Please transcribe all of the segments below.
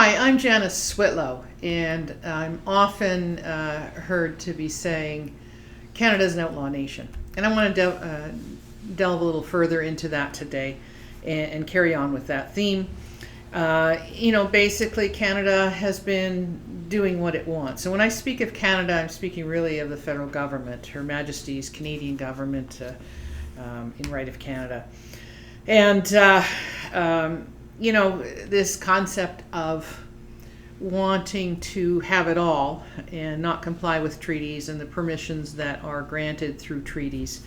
Hi, I'm Janice Switlo, and I'm often heard to be saying Canada is an outlaw nation. And I want to delve a little further into that today and carry on with that theme. Basically Canada has been doing what it wants. And when I speak of Canada, I'm speaking really of the federal government, Her Majesty's Canadian government in right of Canada. And this concept of wanting to have it all and not comply with treaties and the permissions that are granted through treaties,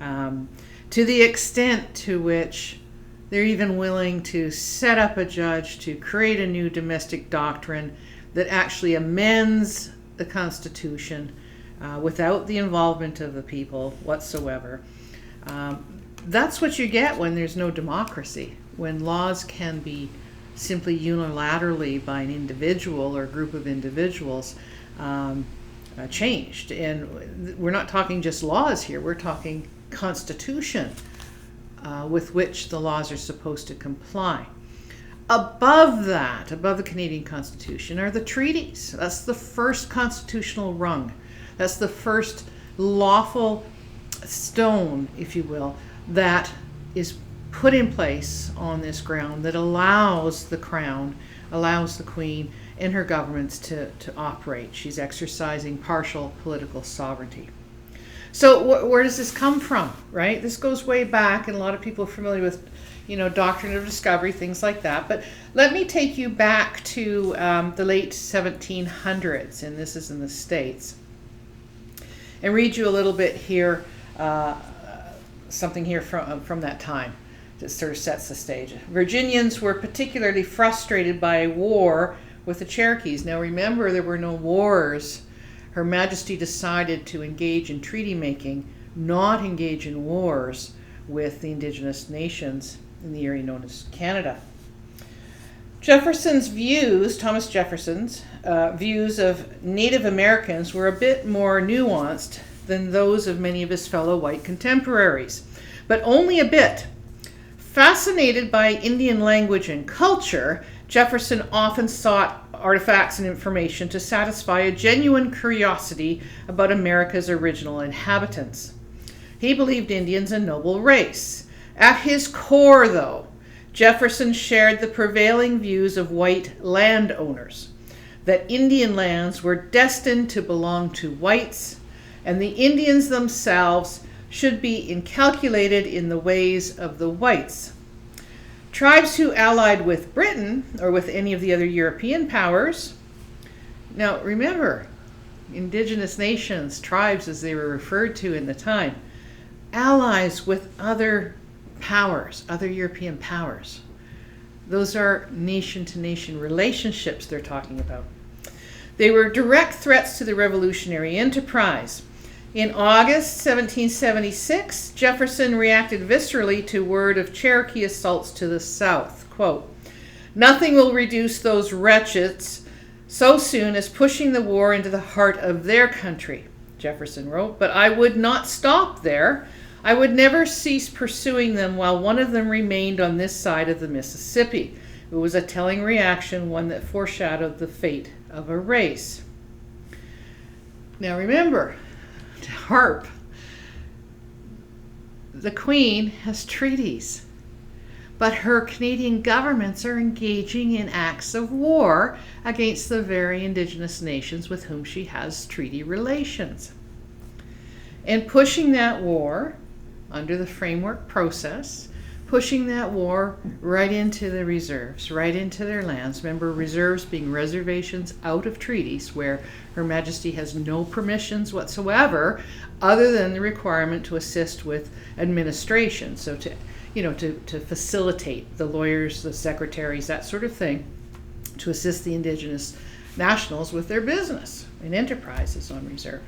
to the extent to which they're even willing to set up a judge to create a new domestic doctrine that actually amends the Constitution without the involvement of the people whatsoever. That's what you get when there's no democracy, when laws can be simply unilaterally by an individual or a group of individuals changed. And we're not talking just laws here, we're talking constitution with which the laws are supposed to comply. Above that, above the Canadian Constitution, are the treaties. That's the first constitutional rung. That's the first lawful stone, if you will, that is put in place on this ground that allows the Crown, allows the Queen and her governments to operate. She's exercising partial political sovereignty. So where does this come from, right? This goes way back, and a lot of people are familiar with, doctrine of discovery, things like that. But let me take you back to the late 1700s, and this is in the States, and read you a little bit here, something here from that time that sort of sets the stage. Virginians were particularly frustrated by a war with the Cherokees. Now remember, there were no wars. Her Majesty decided to engage in treaty making, not engage in wars with the Indigenous nations in the area known as Canada. Jefferson's views, Thomas Jefferson's views of Native Americans were a bit more nuanced than those of many of his fellow white contemporaries, but only a bit. Fascinated by Indian language and culture, Jefferson often sought artifacts and information to satisfy a genuine curiosity about America's original inhabitants. He believed Indians a noble race. At his core, though, Jefferson shared the prevailing views of white landowners, that Indian lands were destined to belong to whites, and the Indians themselves should be inculcated in the ways of the whites. Tribes who allied with Britain or with any of the other European powers. Now remember, Indigenous nations, tribes as they were referred to in the time, allies with other powers, other European powers. Those are nation-to-nation relationships they're talking about. They were direct threats to the revolutionary enterprise. In August 1776, Jefferson reacted viscerally to word of Cherokee assaults to the south. Quote, "Nothing will reduce those wretches so soon as pushing the war into the heart of their country," Jefferson wrote, "but I would not stop there. I would never cease pursuing them while one of them remained on this side of the Mississippi." It was a telling reaction, one that foreshadowed the fate of a race. Now remember, to harp, the Queen has treaties, but her Canadian governments are engaging in acts of war against the very Indigenous nations with whom she has treaty relations. And pushing that war under the framework process, pushing that war right into the reserves, right into their lands. Remember, reserves being reservations out of treaties where Her Majesty has no permissions whatsoever other than the requirement to assist with administration. So to facilitate the lawyers, the secretaries, that sort of thing, to assist the Indigenous nationals with their business and enterprises on reserve.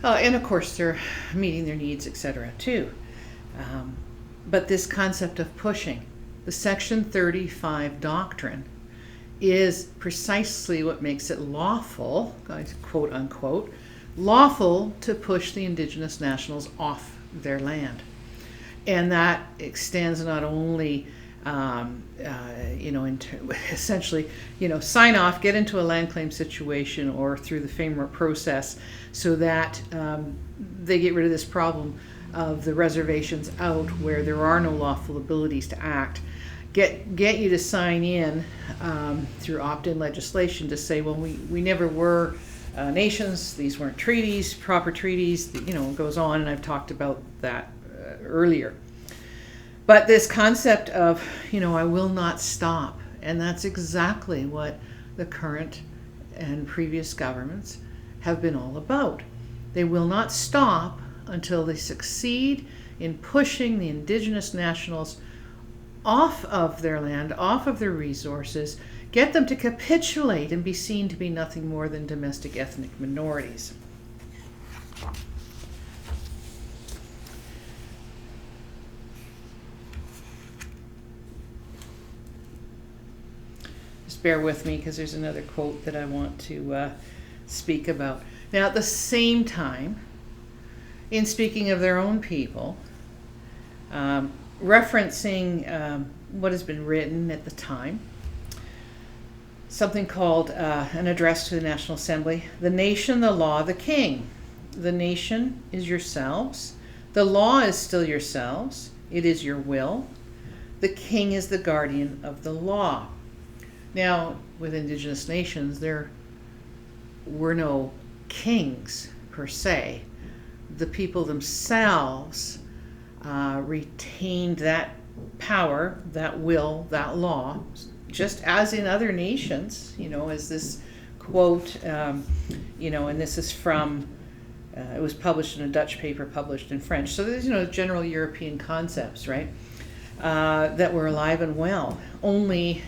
And of course, they're meeting their needs, etc. too. But this concept of pushing, the Section 35 doctrine, is precisely what makes it lawful, quote unquote, lawful to push the Indigenous nationals off their land. And that extends not only essentially, sign off, get into a land claim situation or through the FAMR process so that they get rid of this problem of the reservations out where there are no lawful abilities to act. Get you to sign in through opt-in legislation to say, well, we never were nations, these weren't treaties, proper treaties, it goes on, and I've talked about that earlier. But this concept of, I will not stop, and that's exactly what the current and previous governments have been all about. They will not stop until they succeed in pushing the Indigenous nationals off of their land, off of their resources, get them to capitulate and be seen to be nothing more than domestic ethnic minorities. Just bear with me because there's another quote that I want to speak about. Now, at the same time, in speaking of their own people, referencing what has been written at the time, something called an address to the National Assembly. The nation, the law, the king. The nation is yourselves. The law is still yourselves. It is your will. The king is the guardian of the law. Now, with Indigenous nations, there were no kings per se. The people themselves retained that power, that will, that law, just as in other nations, as this quote, and this is from, it was published in a Dutch paper, published in French. So there's, general European concepts, right, that were alive and well. Only,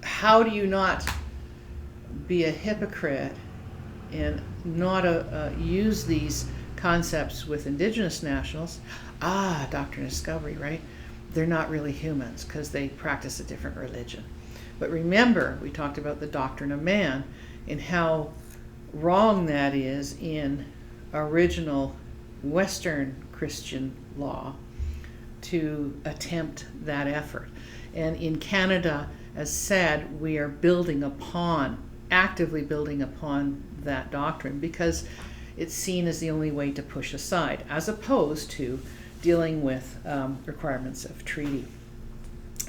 how do you not be a hypocrite and not use these concepts with Indigenous nationals? Doctrine of discovery, right? They're not really humans because they practice a different religion. But remember, we talked about the doctrine of man and how wrong that is in original Western Christian law to attempt that effort. And in Canada, as said, we are actively building upon that doctrine because it's seen as the only way to push aside, as opposed to dealing with requirements of treaty.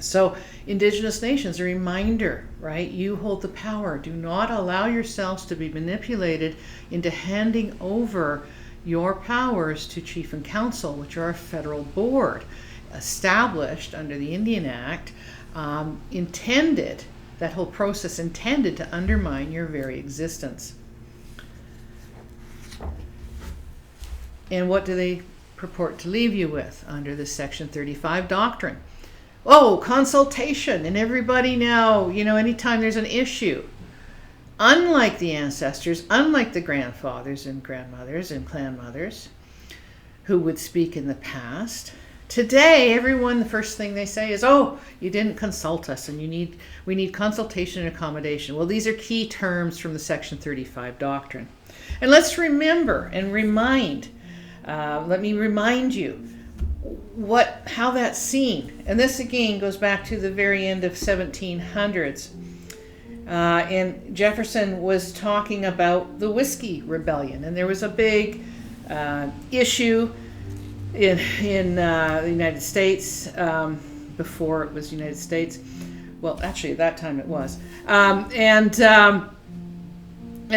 So Indigenous nations, a reminder, right? You hold the power. Do not allow yourselves to be manipulated into handing over your powers to Chief and Council, which are a federal board established under the Indian Act, that whole process intended to undermine your very existence. And what do they purport to leave you with under the Section 35 doctrine? Consultation. And everybody now, anytime there's an issue, unlike the ancestors, unlike the grandfathers and grandmothers and clan mothers who would speak in the past, today everyone, the first thing they say is, you didn't consult us and we need consultation and accommodation. Well, these are key terms from the Section 35 doctrine. And let's remember and let me remind you how that's seen. And this again goes back to the very end of 1700s. And Jefferson was talking about the Whiskey Rebellion. And there was a big issue in the United States before it was United States. Well, actually, at that time it was. At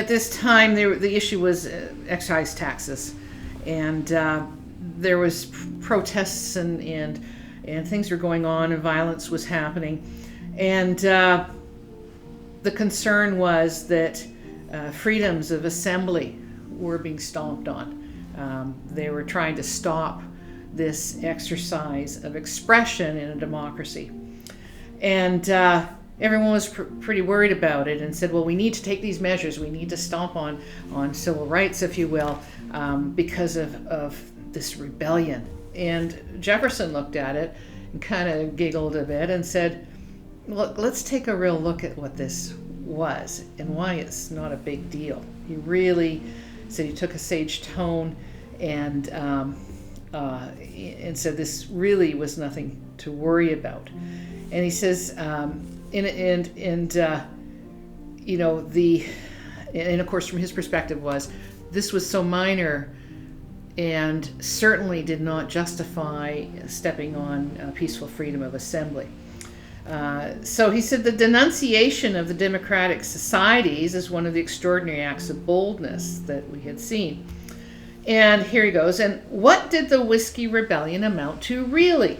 this time, the issue was excise taxes. And there was protests and things were going on and violence was happening. And the concern was that freedoms of assembly were being stomped on. They were trying to stop this exercise of expression in a democracy. And everyone was pretty worried about it and said, well, we need to take these measures. We need to stomp on civil rights, if you will, because of this rebellion. And Jefferson looked at it and kind of giggled a bit and said, look, let's take a real look at what this was and why it's not a big deal. He really said, he took a sage tone and and said this really was nothing to worry about. And he says, and of course from his perspective was, this was so minor and certainly did not justify stepping on peaceful freedom of assembly. So he said the denunciation of the democratic societies is one of the extraordinary acts of boldness that we had seen. And here he goes. And what did the Whiskey Rebellion amount to really?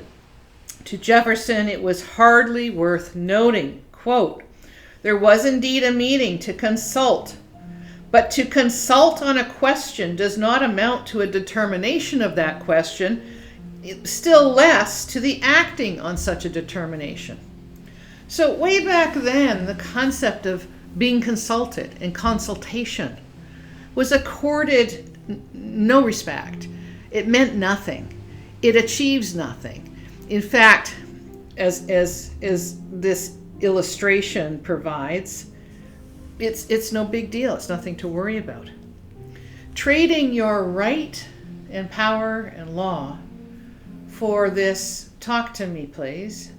To Jefferson, it was hardly worth noting, quote, there was indeed a meeting to consult, but to consult on a question does not amount to a determination of that question, still less to the acting on such a determination. So way back then, the concept of being consulted and consultation was accorded no respect. It meant nothing. It achieves nothing. In fact, as this illustration provides, it's no big deal. It's nothing to worry about. Trading your right and power and law for this talk to me, please.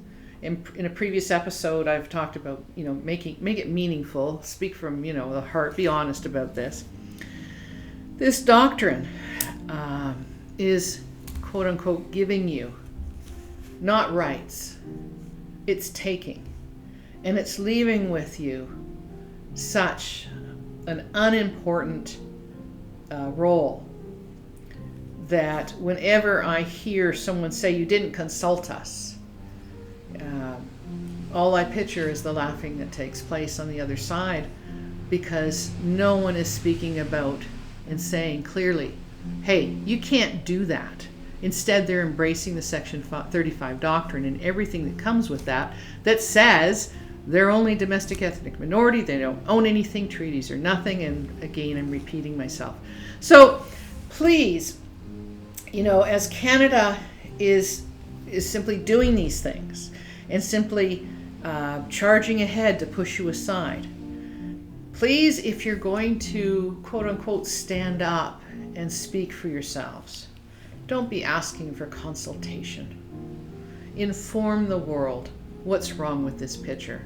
In a previous episode, I've talked about, make it meaningful, speak from, the heart, be honest about this. This doctrine is, quote unquote, giving you not rights, it's taking. And it's leaving with you such an unimportant role that whenever I hear someone say, you didn't consult us, all I picture is the laughing that takes place on the other side, because no one is speaking about and saying clearly, hey, you can't do that. Instead, they're embracing the Section 35 doctrine and everything that comes with that says they're only domestic ethnic minority, they don't own anything, treaties are nothing, and again, I'm repeating myself. So please, as Canada is simply doing these things and simply charging ahead to push you aside, please, if you're going to, quote unquote, stand up and speak for yourselves, don't be asking for consultation. Inform the world what's wrong with this picture.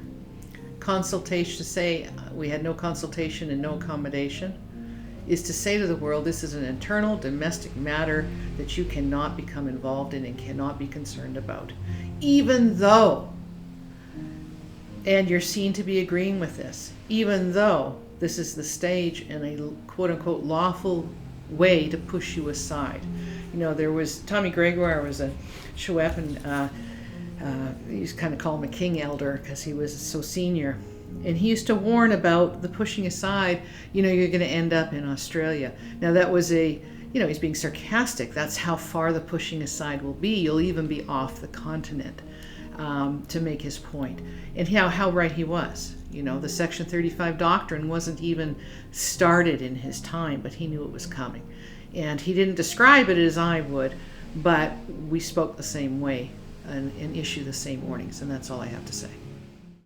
Consultation, to say we had no consultation and no accommodation, is to say to the world this is an internal domestic matter that you cannot become involved in and cannot be concerned about. Even though, and you're seen to be agreeing with this, even though this is the stage and a quote unquote lawful way to push you aside. There was Tommy Gregoire was a Chouette, and he used to kind of call him a king elder because he was so senior. And he used to warn about the pushing aside, you're going to end up in Australia. Now that was he's being sarcastic. That's how far the pushing aside will be. You'll even be off the continent, to make his point. And how right he was. The Section 35 doctrine wasn't even started in his time, but he knew it was coming. And he didn't describe it as I would, but we spoke the same way and issue the same warnings, and that's all I have to say.